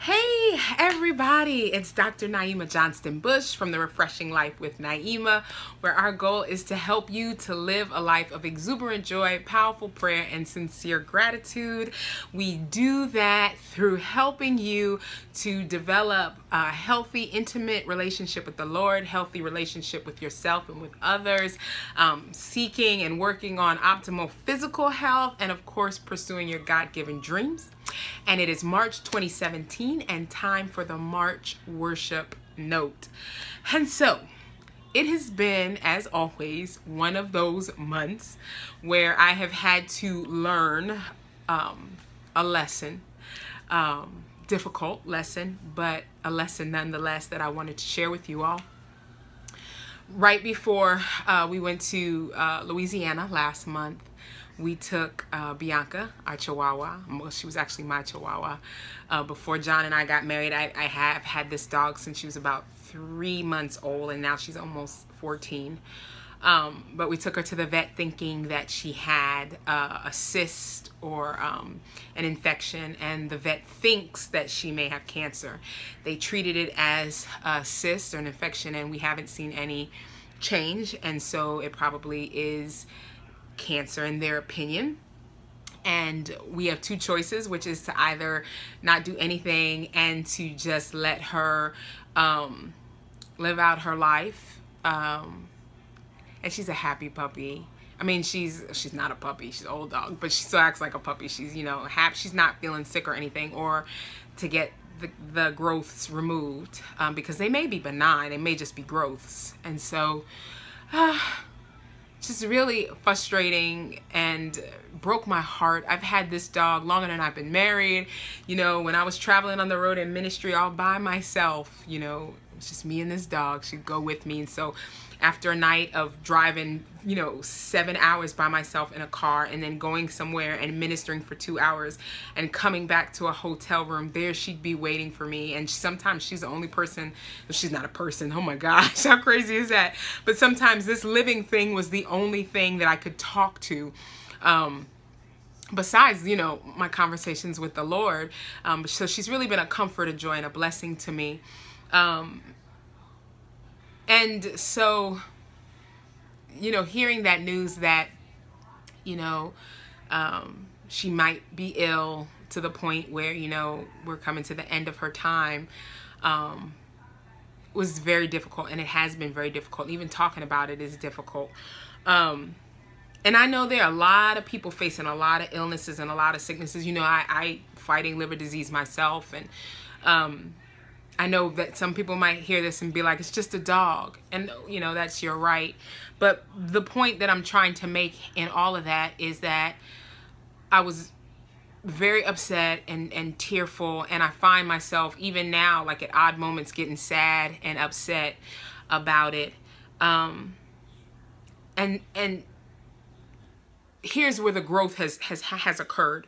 Hey everybody, it's Dr. Naima Johnston Bush from The Refreshing Life with Naima, where our goal is to help you to live a life of exuberant joy, powerful prayer, and sincere gratitude. We do that through helping you to develop a healthy, intimate relationship with the Lord, healthy relationship with yourself and with others, seeking and working on optimal physical health, and of course, pursuing your God-given dreams. And it is March 2017 and time for the March Worship Note. And so it has been, as always, one of those months where I have had to learn a lesson, difficult lesson, but a lesson nonetheless that I wanted to share with you all. Right before we went to Louisiana last month, we took Bianca, our Chihuahua. Well, she was actually my Chihuahua. Before John and I got married, I have had this dog since she was about 3 months old, and now she's almost 14. But we took her to the vet thinking that she had a cyst or an infection, and the vet thinks that she may have cancer. They treated it as a cyst or an infection, and we haven't seen any change, and so it probably is cancer in their opinion. And we have two choices, which is to either not do anything and to just let her live out her life. And she's a happy puppy. I mean, she's not a puppy, she's an old dog, but she still acts like a puppy. She's, happy, she's not feeling sick or anything, or to get the growths removed, because they may be benign, they may just be growths. And so just really frustrating and broke my heart. I've had this dog longer than I've been married. When I was traveling on the road in ministry all by myself, it was just me and this dog. She'd go with me. And so after a night of driving, 7 hours by myself in a car, and then going somewhere and ministering for 2 hours and coming back to a hotel room, there she'd be waiting for me. And sometimes she's the only person. She's not a person. Oh my gosh, how crazy is that? But sometimes this living thing was the only thing that I could talk to. Besides, my conversations with the Lord. So she's really been a comfort, a joy, and a blessing to me. And so, hearing that news that, she might be ill to the point where, we're coming to the end of her time, was very difficult. And it has been very difficult. Even talking about it is difficult. And I know there are a lot of people facing a lot of illnesses and a lot of sicknesses. I fighting liver disease myself, and I know that some people might hear this and be like, it's just a dog. And, that's your right. But the point that I'm trying to make in all of that is that I was very upset and tearful. And I find myself, even now, like at odd moments, getting sad and upset about it. And here's where the growth has occurred.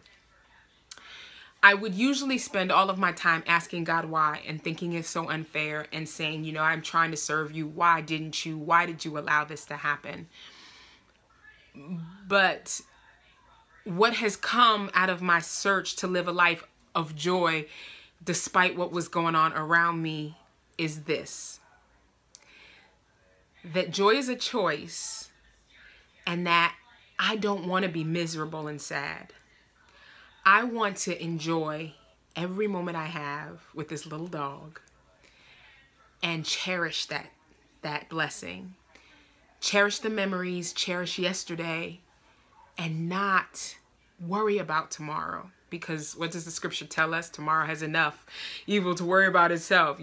I would usually spend all of my time asking God why and thinking it's so unfair and saying, I'm trying to serve you. Why didn't you? Why did you allow this to happen? But what has come out of my search to live a life of joy, despite what was going on around me, is this: that joy is a choice, and that I don't want to be miserable and sad. I want to enjoy every moment I have with this little dog and cherish that blessing. Cherish the memories, cherish yesterday, and not worry about tomorrow. Because what does the scripture tell us? Tomorrow has enough evil to worry about itself,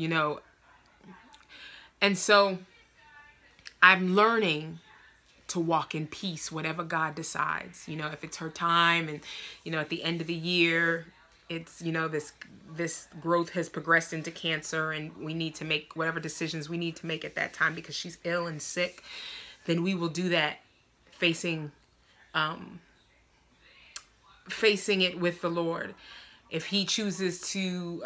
And so I'm learning to walk in peace, whatever God decides. If it's her time, and at the end of the year, it's this growth has progressed into cancer, and we need to make whatever decisions we need to make at that time because she's ill and sick, then we will do that, facing it with the Lord. If he chooses to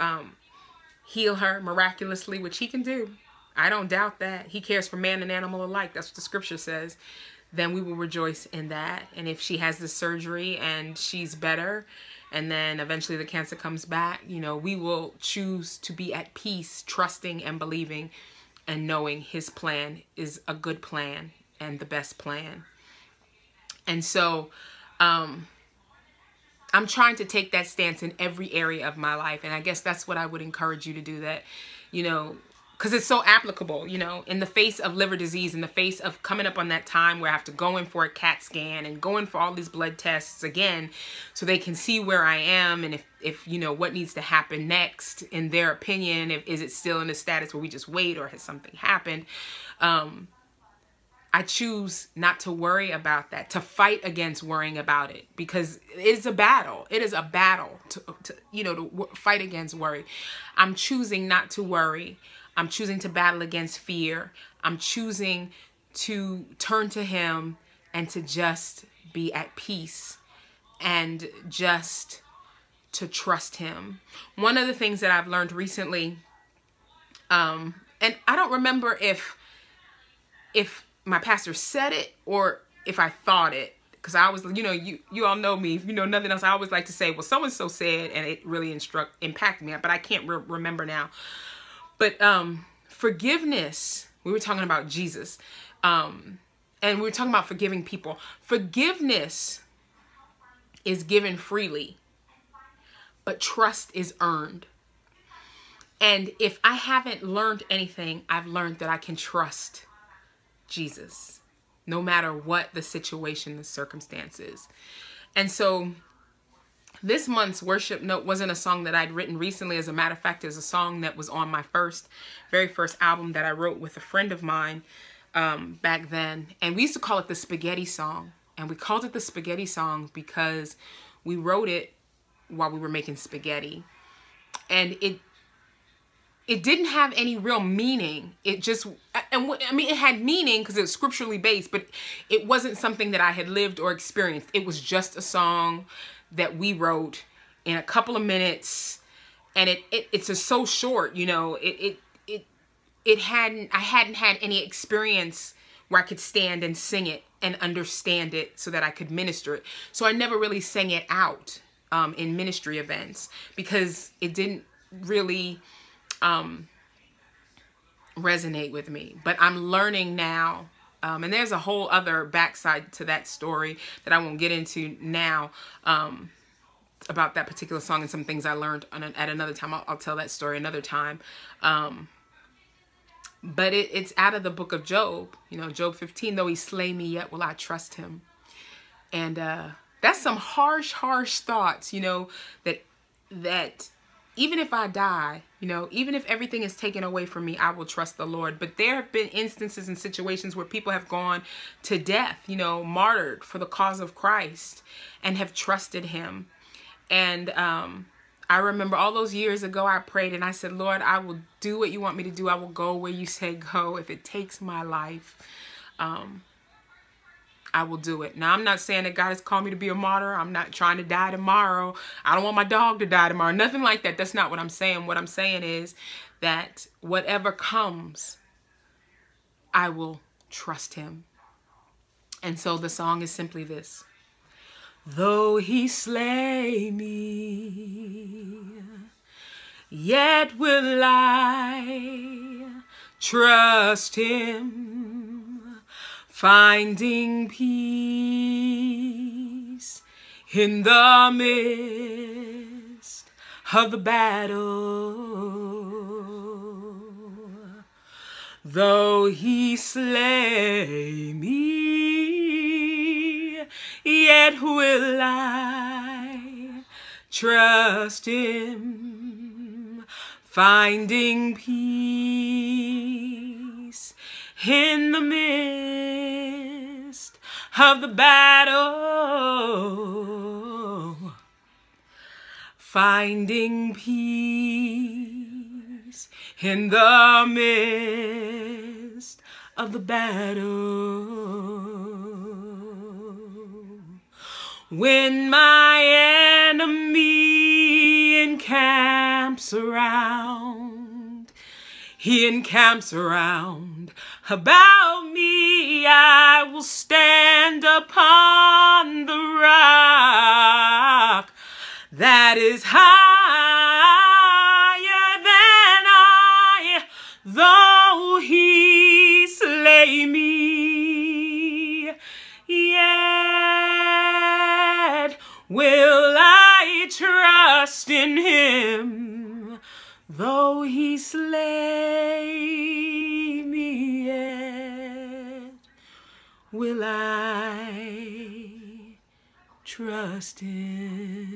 heal her miraculously, which he can do, I don't doubt that. He cares for man and animal alike. That's what the scripture says. Then we will rejoice in that. And if she has the surgery and she's better and then eventually the cancer comes back, we will choose to be at peace, trusting and believing and knowing his plan is a good plan and the best plan. And so I'm trying to take that stance in every area of my life. And I guess that's what I would encourage you to do, that, because it's so applicable, in the face of liver disease, in the face of coming up on that time where I have to go in for a CAT scan and go in for all these blood tests again, so they can see where I am and if what needs to happen next, in their opinion, is it still in a status where we just wait, or has something happened? I choose not to worry about that, to fight against worrying about it, because it's a battle. It is a battle to fight against worry. I'm choosing not to worry. I'm choosing to battle against fear. I'm choosing to turn to him and to just be at peace and just to trust him. One of the things that I've learned recently, and I don't remember if my pastor said it or if I thought it, because I was, you all know me, if you know nothing else, I always like to say, well, so-and-so said, and it really impacted me, but I can't remember now. But forgiveness, we were talking about Jesus, and we were talking about forgiving people. Forgiveness is given freely, but trust is earned. And if I haven't learned anything, I've learned that I can trust Jesus, no matter what the situation, the circumstances. And so this month's worship note wasn't a song that I'd written recently. As a matter of fact, it's a song that was on my very first album that I wrote with a friend of mine back then. And we used to call it the spaghetti song. And we called it the spaghetti song because we wrote it while we were making spaghetti. And it didn't have any real meaning. It just, it had meaning because it was scripturally based, but it wasn't something that I had lived or experienced. It was just a song that we wrote in a couple of minutes, and it's just so short, I hadn't had any experience where I could stand and sing it and understand it so that I could minister it. So I never really sang it out in ministry events because it didn't really resonate with me. But I'm learning now, and there's a whole other backside to that story that I won't get into now, about that particular song and some things I learned at another time. I'll tell that story another time. But it's out of the book of Job, Job 15, though he slay me, yet will I trust him. And that's some harsh thoughts, that even if I die, even if everything is taken away from me, I will trust the Lord. But there have been instances and situations where people have gone to death, martyred for the cause of Christ and have trusted him. And I remember all those years ago, I prayed and I said, Lord, I will do what you want me to do. I will go where you say go. If it takes my life, I will do it. Now, I'm not saying that God has called me to be a martyr. I'm not trying to die tomorrow. I don't want my dog to die tomorrow. Nothing like that. That's not what I'm saying. What I'm saying is that whatever comes, I will trust him. And so the song is simply this. Though he slay me, yet will I trust him, finding peace in the midst of the battle. Though he slay me, yet will I trust him, finding peace in the midst of the battle, finding peace in the midst of the battle. When my enemy encamps around, he encamps around about me, I will stand upon the rock that is higher than I, though he slay me, yet will I trust in him. Though he slay me, yet will I trust him.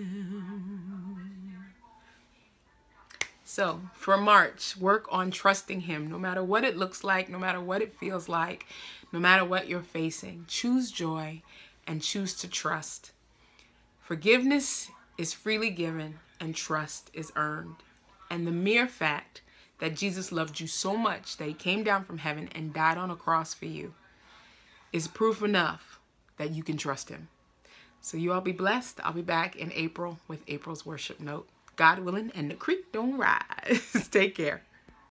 So for March, work on trusting him, no matter what it looks like, no matter what it feels like, no matter what you're facing. Choose joy and choose to trust. Forgiveness is freely given and trust is earned. And the mere fact that Jesus loved you so much that he came down from heaven and died on a cross for you is proof enough that you can trust him. So you all be blessed. I'll be back in April with April's worship note. God willing, and the creek don't rise. Take care.